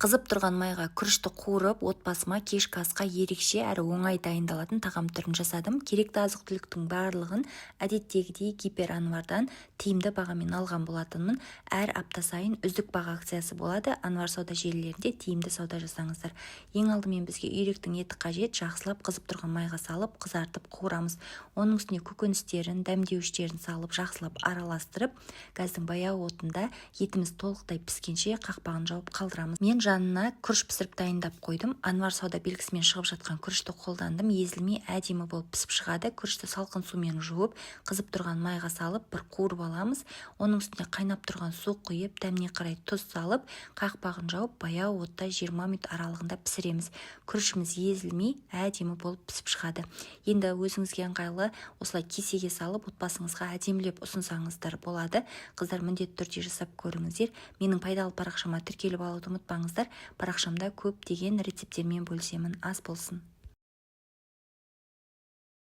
Қызып тұрған майға күрішті қуырып, отбасыма кешкі асқа ерекше әрі оңай дайындалатын тағам түрін жасадым. Керекті азық-түліктің барлығын әдеттегідей Гиперанвардан тиімді бағамен алған болатынмын. Әр апта сайын үздік баға акциясы болады. Анвар сауда желілерінде тиімді сауда жасаңыздар. Ең алдымен бізге үйректің еті қажет. Жақсылап қызып тұрған майға салып, қызартып қуырамыз. Оның үстіне көкөністерін, дәмдеуіштерін салып, жақсылап араластырып, газдың баяу отында етіміз толықтай піскенше қақпағын жауып қалдырамыз. Мен жанына күріш пісіріп дайындап қойдым. Анвар сауда белгісімен шығып жатқан күрішті қолдандым. Езілмей әдемі болып пісіп шығады. Күрішті салқын сумен жуып, қызып тұрған майға салып, бір қуырып аламыз. Оның үстіне қайнап тұрған су құйып, дәміне қарай тұз салып, қақпағын жауып, баяу отта 20 минут аралығында пісіреміз. Күрішіміз езілмей әдемі болып пісіп шығады. Енді өзіңізге ыңғайлы осылай кесеге салып, отбасыңызға әдемілеп ұсынсаңыздар болады. Қыздар, міндетті түрде жасап көріңіздер. Менің пайдалы парақшама тіркеліп алуды ұмытпаңыздар. Парақшамда көптеген рецептермен бөлісемін. Ас болсын.